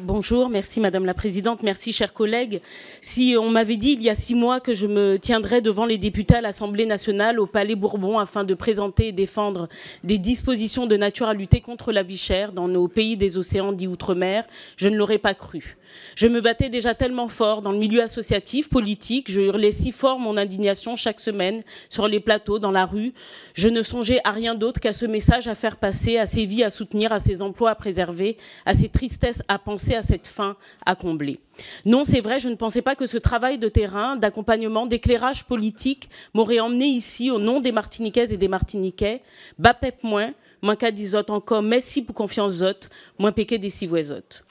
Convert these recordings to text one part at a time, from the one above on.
Bonjour, merci Madame la Présidente, merci chers collègues. Si on m'avait dit il y a 6 mois que je me tiendrais devant les députés à l'Assemblée nationale au Palais Bourbon afin de présenter et défendre des dispositions de nature à lutter contre la vie chère dans nos pays des océans dits outre-mer, je ne l'aurais pas cru. Je me battais déjà tellement fort dans le milieu associatif, politique, je hurlais si fort mon indignation chaque semaine sur les plateaux, dans la rue. Je ne songeais à rien d'autre qu'à ce message à faire passer, à ces vies à soutenir, à ces emplois à préserver, à ces tristesses à penser, à cette faim à combler. Non, c'est vrai, je ne pensais pas que ce travail de terrain, d'accompagnement, d'éclairage politique m'aurait emmené ici au nom des Martiniquaises et des Martiniquais, bapep moins qu'à disot encore, merci pour confiance zot, moins péqué des civoisotes.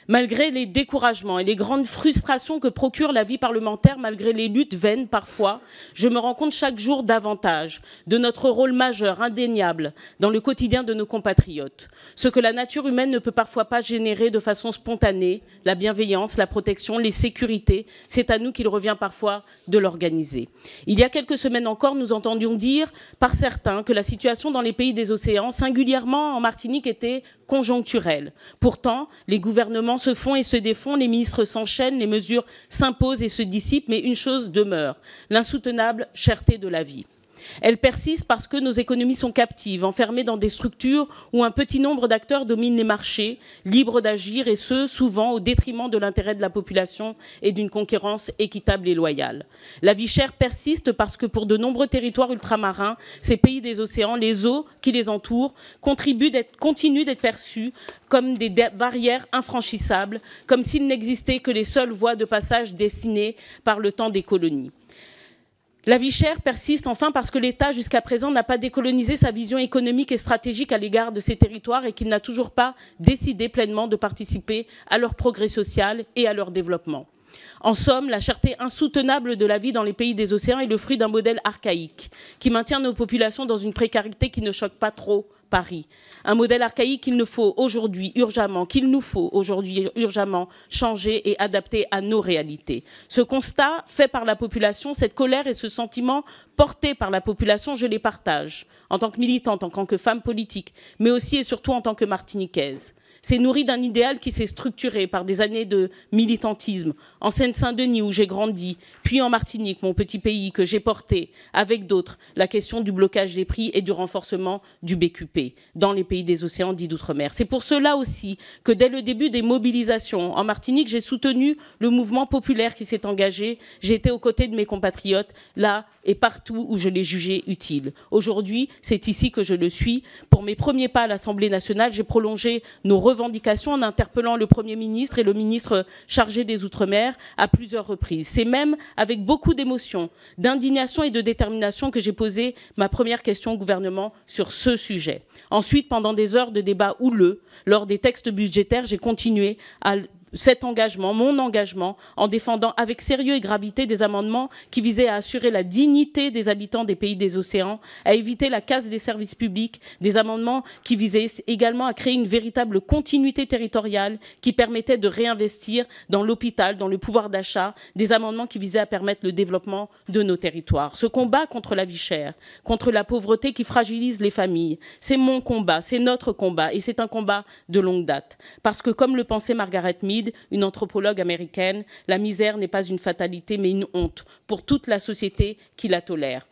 Malgré les découragements et les grandes frustrations que procure la vie parlementaire, malgré les luttes vaines parfois, je me rends compte chaque jour davantage de notre rôle majeur, indéniable, dans le quotidien de nos compatriotes. Ce que la nature humaine ne peut parfois pas générer de façon spontanée, la bienveillance, la protection, les sécurités, c'est à nous qu'il revient parfois de l'organiser. Il y a quelques semaines encore, nous entendions dire par certains que la situation dans les pays des océans, singulièrement en Martinique, était conjoncturelle. Pourtant, les gouvernements se font et se défont, les ministres s'enchaînent, les mesures s'imposent et se dissipent, mais une chose demeure, l'insoutenable cherté de la vie. Elle persiste parce que nos économies sont captives, enfermées dans des structures où un petit nombre d'acteurs dominent les marchés, libres d'agir, et ce, souvent au détriment de l'intérêt de la population et d'une concurrence équitable et loyale. La vie chère persiste parce que pour de nombreux territoires ultramarins, ces pays des océans, les eaux qui les entourent, continuent d'être perçus comme des barrières infranchissables, comme s'il n'existait que les seules voies de passage dessinées par le temps des colonies. La vie chère persiste enfin parce que l'État, jusqu'à présent, n'a pas décolonisé sa vision économique et stratégique à l'égard de ces territoires et qu'il n'a toujours pas décidé pleinement de participer à leur progrès social et à leur développement. En somme, la cherté insoutenable de la vie dans les pays des océans est le fruit d'un modèle archaïque qui maintient nos populations dans une précarité qui ne choque pas trop Paris. Un modèle archaïque qu'il nous faut aujourd'hui urgemment changer et adapter à nos réalités. Ce constat fait par la population, cette colère et ce sentiment porté par la population, je les partage en tant que militante, en tant que femme politique, mais aussi et surtout en tant que martiniquaise. C'est nourri d'un idéal qui s'est structuré par des années de militantisme. En Seine-Saint-Denis, où j'ai grandi, puis en Martinique, mon petit pays, que j'ai porté, avec d'autres, la question du blocage des prix et du renforcement du BQP dans les pays des océans dits d'outre-mer. C'est pour cela aussi que dès le début des mobilisations en Martinique, j'ai soutenu le mouvement populaire qui s'est engagé. J'ai été aux côtés de mes compatriotes, là et partout où je l'ai jugé utile. Aujourd'hui, c'est ici que je le suis. Pour mes premiers pas à l'Assemblée nationale, j'ai prolongé nos revendications en interpellant le Premier ministre et le ministre chargé des Outre-mer à plusieurs reprises. C'est même avec beaucoup d'émotion, d'indignation et de détermination que j'ai posé ma première question au gouvernement sur ce sujet. Ensuite, pendant des heures de débat houleux, lors des textes budgétaires, j'ai continué à cet engagement, mon engagement, en défendant avec sérieux et gravité des amendements qui visaient à assurer la dignité des habitants des pays des océans, à éviter la casse des services publics, des amendements qui visaient également à créer une véritable continuité territoriale qui permettait de réinvestir dans l'hôpital, dans le pouvoir d'achat, des amendements qui visaient à permettre le développement de nos territoires. Ce combat contre la vie chère, contre la pauvreté qui fragilise les familles, c'est mon combat, c'est notre combat, et c'est un combat de longue date. Parce que, comme le pensait Margaret Mead, une anthropologue américaine, la misère n'est pas une fatalité mais une honte pour toute la société qui la tolère.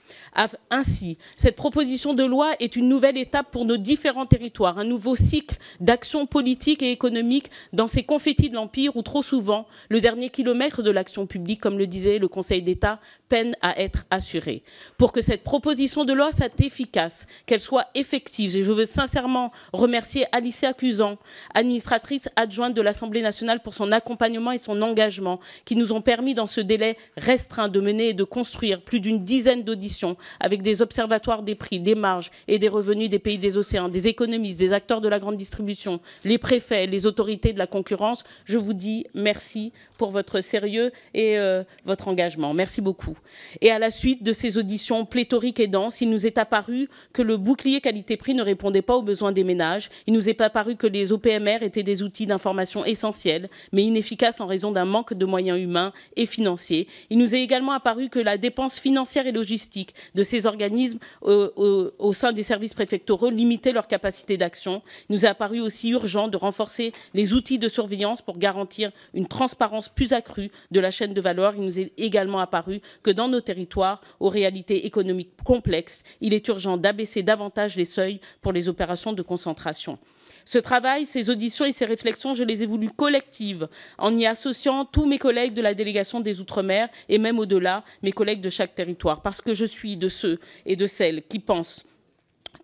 Ainsi, cette proposition de loi est une nouvelle étape pour nos différents territoires, un nouveau cycle d'action politique et économique dans ces confettis de l'Empire où trop souvent le dernier kilomètre de l'action publique, comme le disait le Conseil d'État, peine à être assuré. Pour que cette proposition de loi soit efficace, qu'elle soit effective, et je veux sincèrement remercier Alicia Cluzan, administratrice adjointe de l'Assemblée nationale, pour son accompagnement et son engagement qui nous ont permis dans ce délai restreint de mener et de construire plus d'une dizaine d'auditions avec des observatoires des prix, des marges et des revenus des pays des océans, des économistes, des acteurs de la grande distribution, les préfets, les autorités de la concurrence. Je vous dis merci pour votre sérieux et votre engagement. Merci beaucoup. Et à la suite de ces auditions pléthoriques et denses, il nous est apparu que le bouclier qualité-prix ne répondait pas aux besoins des ménages. Il nous est apparu que les OPMR étaient des outils d'information essentiels essentielle, mais inefficace en raison d'un manque de moyens humains et financiers. Il nous est également apparu que la dépense financière et logistique de ces organismes au sein des services préfectoraux limitait leur capacité d'action. Il nous est apparu aussi urgent de renforcer les outils de surveillance pour garantir une transparence plus accrue de la chaîne de valeur. Il nous est également apparu que dans nos territoires, aux réalités économiques complexes, il est urgent d'abaisser davantage les seuils pour les opérations de concentration. Ce travail, ces auditions et ces réflexions, je les ai voulues collectives, en y associant tous mes collègues de la délégation des Outre-mer et même au-delà, mes collègues de chaque territoire, parce que je suis de ceux et de celles qui pensent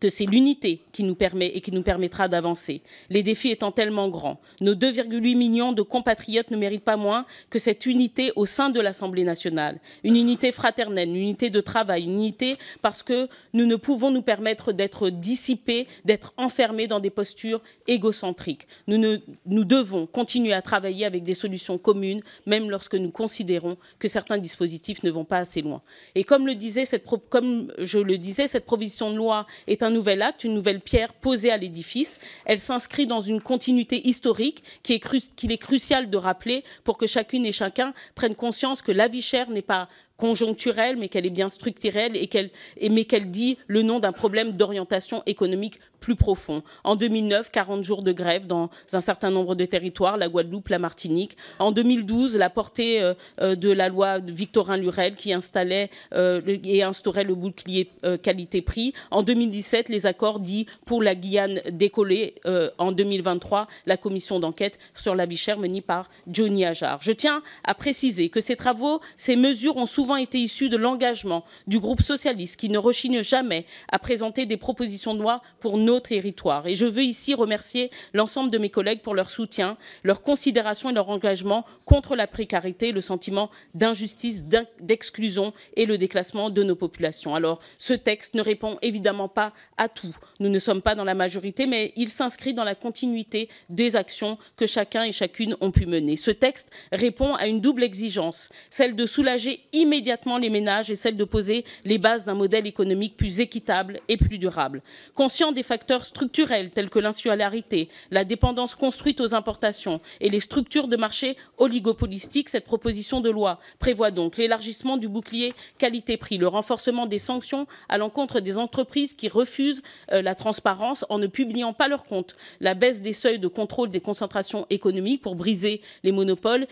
que c'est l'unité qui nous permet et qui nous permettra d'avancer. Les défis étant tellement grands, nos 2,8 millions de compatriotes ne méritent pas moins que cette unité au sein de l'Assemblée nationale. Une unité fraternelle, une unité de travail, une unité parce que nous ne pouvons nous permettre d'être dissipés, d'être enfermés dans des postures égocentriques. Nous devons continuer à travailler avec des solutions communes, même lorsque nous considérons que certains dispositifs ne vont pas assez loin. Et comme je le disais, cette proposition de loi est un nouvel acte, une nouvelle pierre posée à l'édifice. Elle s'inscrit dans une continuité historique qu'il est crucial de rappeler pour que chacune et chacun prenne conscience que la vie chère n'est pas conjoncturelle, mais qu'elle est bien structurelle mais qu'elle dit le nom d'un problème d'orientation économique plus profond. En 2009, 40 jours de grève dans un certain nombre de territoires, la Guadeloupe, la Martinique. En 2012, la portée de la loi de Victorin-Lurel qui instaurait le bouclier qualité-prix. En 2017, les accords dits pour la Guyane décollée. En 2023, la commission d'enquête sur la vie chère menée par Johnny Ajar. Je tiens à préciser que ces travaux, ces mesures ont souvent été issus de l'engagement du groupe socialiste qui ne rechigne jamais à présenter des propositions de loi pour nos territoires. Et je veux ici remercier l'ensemble de mes collègues pour leur soutien, leur considération et leur engagement contre la précarité, le sentiment d'injustice, d'exclusion et le déclassement de nos populations. Alors, ce texte ne répond évidemment pas à tout. Nous ne sommes pas dans la majorité, mais il s'inscrit dans la continuité des actions que chacun et chacune ont pu mener. Ce texte répond à une double exigence, celle de soulager immédiatement les ménages et celle de poser les bases d'un modèle économique plus équitable et plus durable. Conscient des facteurs structurels tels que l'insularité, la dépendance construite aux importations et les structures de marché oligopolistiques, cette proposition de loi prévoit donc l'élargissement du bouclier qualité-prix, le renforcement des sanctions à l'encontre des entreprises qui refusent la transparence en ne publiant pas leurs comptes, la baisse des seuils de contrôle des concentrations économiques pour briser les monopoles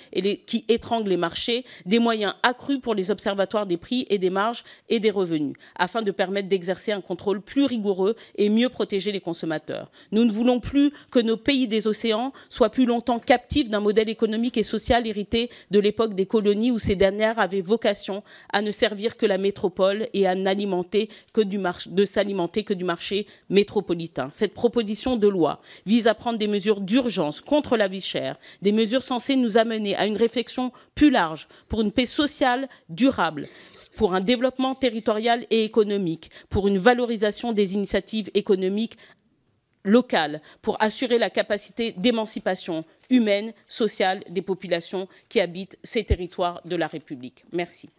qui étranglent les marchés, des moyens accrus pour les observatoires des prix et des marges et des revenus, afin de permettre d'exercer un contrôle plus rigoureux et mieux protéger les consommateurs. Nous ne voulons plus que nos pays des océans soient plus longtemps captifs d'un modèle économique et social hérité de l'époque des colonies où ces dernières avaient vocation à ne servir que la métropole et à n'alimenter de s'alimenter que du marché métropolitain. Cette proposition de loi vise à prendre des mesures d'urgence contre la vie chère, des mesures censées nous amener à une réflexion plus large pour une paix sociale durable, pour un développement territorial et économique, pour une valorisation des initiatives économiques locales, pour assurer la capacité d'émancipation humaine, sociale des populations qui habitent ces territoires de la République. Merci.